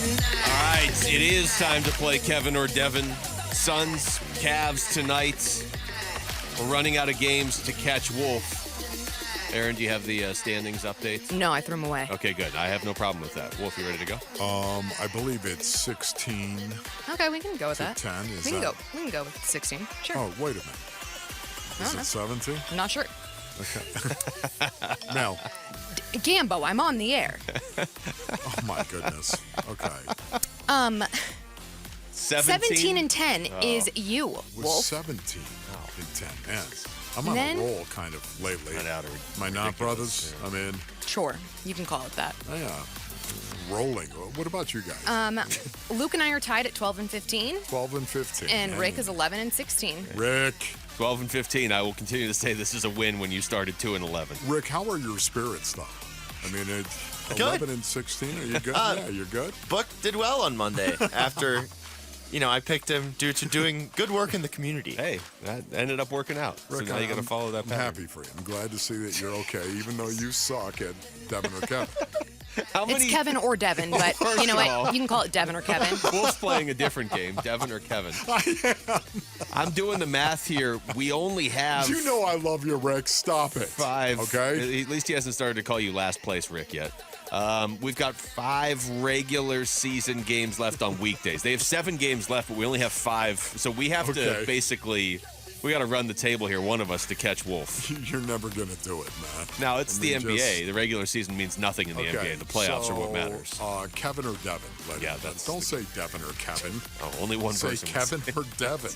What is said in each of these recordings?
All right, it is time to play Kevin or Devin. Suns, Cavs tonight. We're running out of games to catch Wolf. Aaron, do you have the standings updates? No, I threw them away. Okay, good. I have no problem with that. Wolf, you ready to go? I believe it's 16 Okay, we can go with to that. 10. We can go with 16. Sure. Oh, wait a minute. Is know. it 17? I'm not sure. Okay. Now, Gambo, I'm on the air. oh my goodness. Okay. 17 and 10 is you, Was Wolf. 17 and 10. Man, I'm on Then- a roll kind of lately. Not out Am I not, brothers? Yeah. I mean, Sure, you can call it that. yeah. Rolling. What about you guys? Luke and I are tied at 12 and 15, 12 and 15. and Rick is 11 and 16. Rick. 12 and 15. I will continue to say this is a win when you started 2 and 11. Rick, how are your spirits, though? I mean, Good. 11 and 16, are you good? Yeah, you're good? Book did well on Monday after, I picked him due to doing good work in the community. Hey, that ended up working out. Rick, so now you got to follow that I'm pattern. happy for you. I'm glad to see that you're okay, even though you suck at Devin or Kevin. How It's Kevin or Devin, but you know what? You can call it Devin or Kevin. Wolf's playing a different game, Devin or Kevin. I'm doing the math here. We only have You know I love you, Rick. Stop it. 5. Okay? At least he hasn't started to call you last place, Rick, yet. We've got 5 regular season games left on weekdays. They have 7 games left, but we only have 5. So we have to basically, we got to run the table here, one of us, to catch Wolf. You're never going to do it, man. Now, it's I mean, the NBA. just- The regular season means nothing in the NBA. The playoffs are what matters. Kevin or Devin. Yeah, that's Don't say Devin or Kevin. Oh, only one Say person. Kevin or Devin.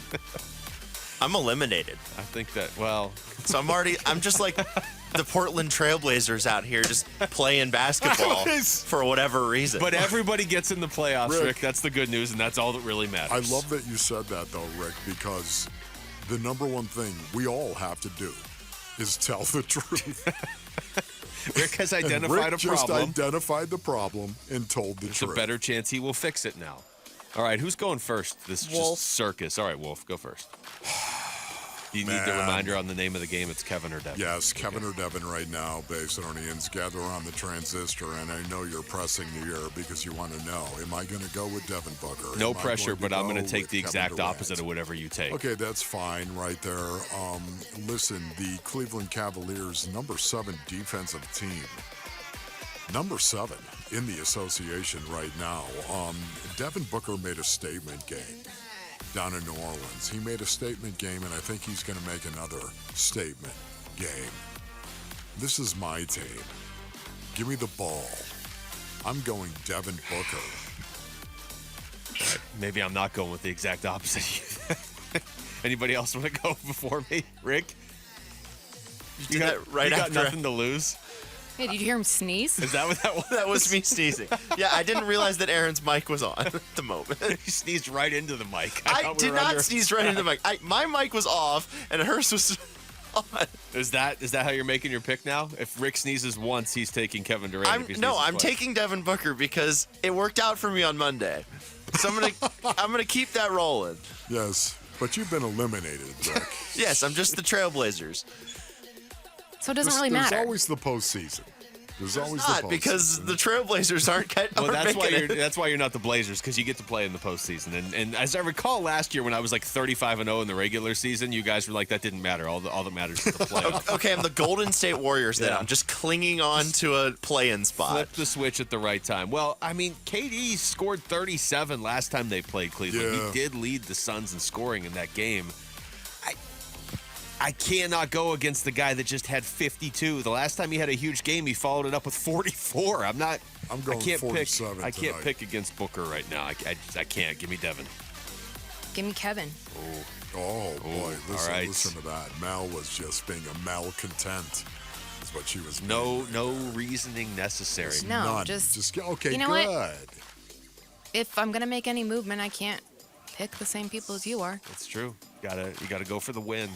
I'm eliminated. I think that, well, So I'm just like the Portland Trailblazers out here just playing basketball for whatever reason. but everybody gets in the playoffs, Rick. Rick. That's the good news, and that's all that really matters. I love that you said that, though, Rick, because the number one thing we all have to do is tell the truth. Rick has And identified Rick a problem. just identified the problem and told the There's truth. a better chance he will fix it now. All right, who's going first? This is Wolf. just circus. All right, Wolf, go first. Do you need the Man. reminder on the name of the game? It's Kevin or Devin. Yes, Kevin or Devin right now, Basinonians, gather around the transistor, and I know you're pressing the ear because you want to know, am I going to go with Devin Booker? No Am I pressure, going but I'm going go to take with the Kevin exact Durant? opposite of whatever you take. Okay, that's fine right there. Listen, the Cleveland Cavaliers, number 7 defensive team. Number 7 in the association right now. Devin Booker made a statement game down in New Orleans. He made a statement game, and I think he's going to make another statement game. This is my team. Give me the ball. I'm going Devin Booker. Maybe I'm not going with the exact opposite. Anybody else want to go before me? Rick? you did that right you got after. nothing to lose? Hey, did you hear him sneeze? Is that what that was? That was me sneezing. Yeah, I didn't realize that Aaron's mic was on at the moment. He sneezed right into the mic. I thought we did were not under- sneeze right into the mic. My mic was off, and hers was on. Is that how you're making your pick now? If Rick sneezes once, he's taking Kevin Durant. If he sneezes I'm twice. taking Devin Booker because it worked out for me on Monday. So I'm gonna keep that rolling. Yes, but you've been eliminated, Rick. Yes, I'm just the Trailblazers. So it doesn't really matter. There's always the postseason. There's always the Not postseason. because the Trailblazers aren't Well, that's why making it. that's why you're not the Blazers, because you get to play in the postseason. And as I recall last year when I was like 35-0 in the regular season, you guys were like, that didn't matter. All that matters is the playoff. Okay, I'm the Golden State Warriors then. Yeah. I'm just clinging on to a play-in spot. Flip the switch at the right time. Well, I mean, KD scored 37 last time they played Cleveland. Yeah. He did lead the Suns in scoring in that game. I cannot go against the guy that just had 52. The last time he had a huge game, he followed it up with 44. I'm going I can't 47 pick. I can't tonight. pick against Booker right now. I can't. Give me Devin. Give me Kevin. Oh, boy. Listen, right. listen to that. Mel was just being a malcontent. That's what she was No being. reasoning necessary. No, None. just okay, you know good. what? If I'm gonna make any movement, I can't pick the same people as you are. That's true. You gotta go for the win.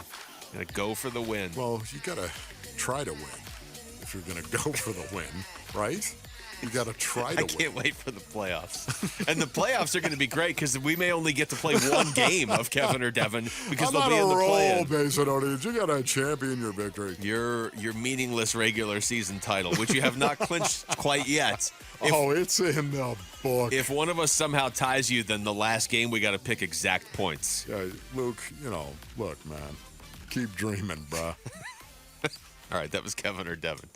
You gotta go for the win. Well, you got to try to win if you're going to go for the win, right? You got to try to I win. can't wait for the playoffs. And the playoffs are going to be great because we may only get to play one game of Kevin or Devin because they'll be in the play-in. Basinonians. You got to champion your victory. Your meaningless regular season title, which you have not clinched quite yet. It's in the book. If one of us somehow ties you, then the last game we got to pick exact points. Yeah, Luke, look, man, keep dreaming, bruh. All right, that was Kevin or Devin.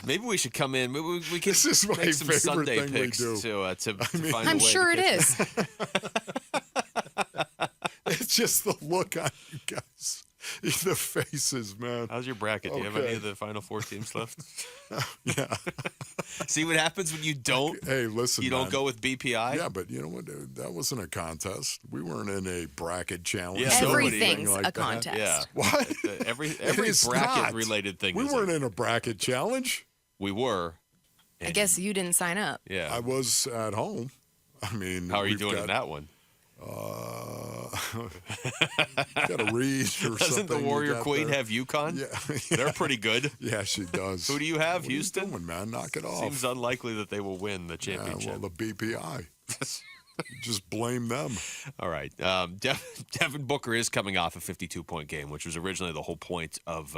Maybe we should come in. Maybe we can This is my make some favorite Sunday thing we picks do. to find a way. I'm sure to it pick. is. It's just the look on you guys. The faces, man. How's your bracket? Do you have Okay. any of the Final Four teams left? Yeah. See what happens when you don't. Hey, listen, You don't man. go with BPI. Yeah, but you know what? That wasn't a contest. We weren't in a bracket challenge. Yeah, or anything Everything's like a that. contest. Yeah. What? Every It's bracket not. related thing. We is weren't in a bracket challenge. We were. I guess you didn't sign up. Yeah. I was at home. I mean, How are you we've doing got, in that one? Got to read or something. Doesn't the you Warrior got Queen there. have UConn? Yeah, They're pretty good. yeah, she does. Who do you have? What Houston? Are you doing, man? Knock it off. Seems unlikely that they will win the Yeah, championship. well, the BPI. Just blame them. All right. Devin Booker is coming off a 52-point game, which was originally the whole point of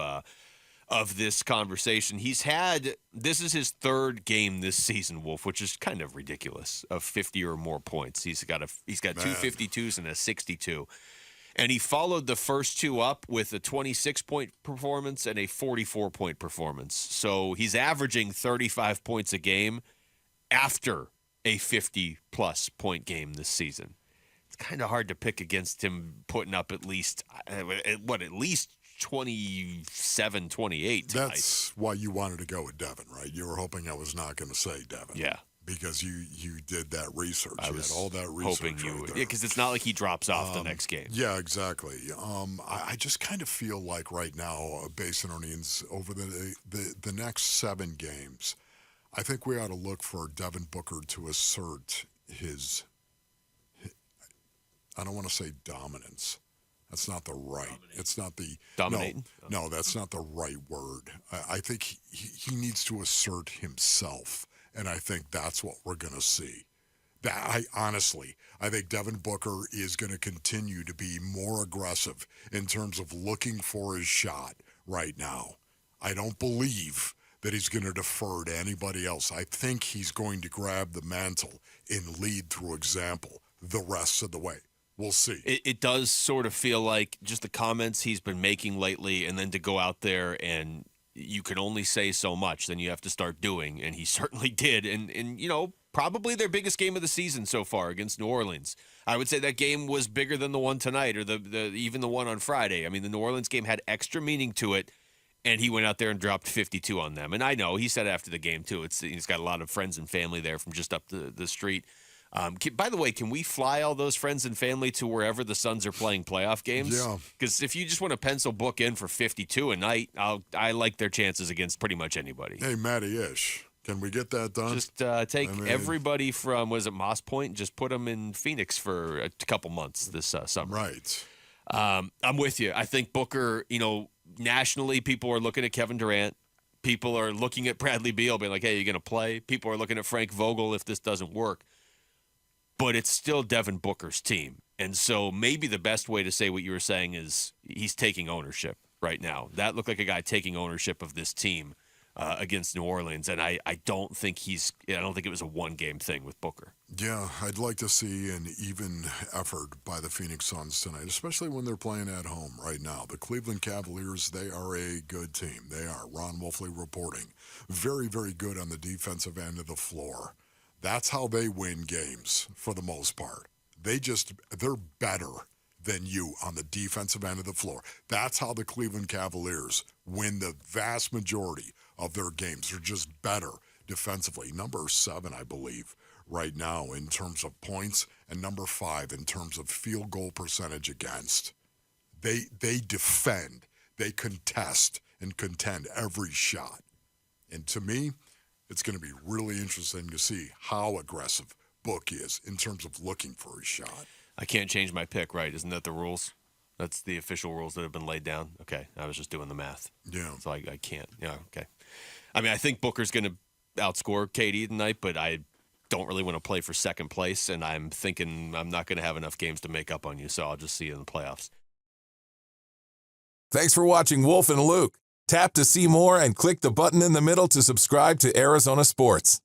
this conversation. This is his third game this season, Wolf, which is kind of ridiculous, of 50 or more points. He's got two 52s and a 62. And he followed the first two up with a 26-point performance and a 44-point performance. So he's averaging 35 points a game after a 50-plus point game this season. It's kind of hard to pick against him putting up at least 27, 28 tonight. That's why you wanted to go with Devin, right? You were hoping I was not going to say Devin. Yeah. Because you did that research. I You was had all that research hoping you right would. there. Yeah, because it's not like he drops off the next game. Yeah, exactly. I just kind of feel like right now, Basinonians, over the next 7 games, I think we ought to look for Devin Booker to assert his I don't want to say dominance. That's not the right. It's not the Dominating? No, that's not the right word. I think he needs to assert himself, and I think that's what we're going to see. I think Devin Booker is going to continue to be more aggressive in terms of looking for his shot right now. I don't believe that he's going to defer to anybody else. I think he's going to grab the mantle and lead through example the rest of the way. We'll see. It does sort of feel like just the comments he's been making lately, and then to go out there and you can only say so much, then you have to start doing, and he certainly did. And probably their biggest game of the season so far against New Orleans. I would say that game was bigger than the one tonight or even the one on Friday. I mean, the New Orleans game had extra meaning to it, and he went out there and dropped 52 on them. And I know, he said after the game, too, he's got a lot of friends and family there from just up the street. By the way, can we fly all those friends and family to wherever the Suns are playing playoff games? Yeah. Because if you just want to pencil Book in for 52 a night, I like their chances against pretty much anybody. Hey, Matty Ish, can we get that done? Just take everybody from, was it Moss Point, and just put them in Phoenix for a couple months this summer. Right. I'm with you. I think Booker, nationally, people are looking at Kevin Durant. People are looking at Bradley Beal, being like, hey, you're going to play. People are looking at Frank Vogel if this doesn't work. But it's still Devin Booker's team. And so maybe the best way to say what you were saying is he's taking ownership right now. That looked like a guy taking ownership of this team against New Orleans. And I don't think it was a one-game thing with Booker. Yeah, I'd like to see an even effort by the Phoenix Suns tonight, especially when they're playing at home right now. The Cleveland Cavaliers, they are a good team. They are. Ron Wolfley reporting. Very, very good on the defensive end of the floor. That's how they win games for the most part. They're better than you on the defensive end of the floor. That's how the Cleveland Cavaliers win the vast majority of their games. They're just better defensively. Number 7, I believe, right now in terms of points, and number 5 in terms of field goal percentage against. They defend, they contest, and contend every shot. And to me, it's going to be really interesting to see how aggressive Book is in terms of looking for his shot. I can't change my pick, right? Isn't that the rules? That's the official rules that have been laid down? Okay, I was just doing the math. Yeah. So I can't. Yeah, okay. I mean, I think Booker's going to outscore Katie tonight, but I don't really want to play for second place, and I'm thinking I'm not going to have enough games to make up on you, so I'll just see you in the playoffs. Thanks for watching Wolf and Luke. Tap to see more and click the button in the middle to subscribe to Arizona Sports.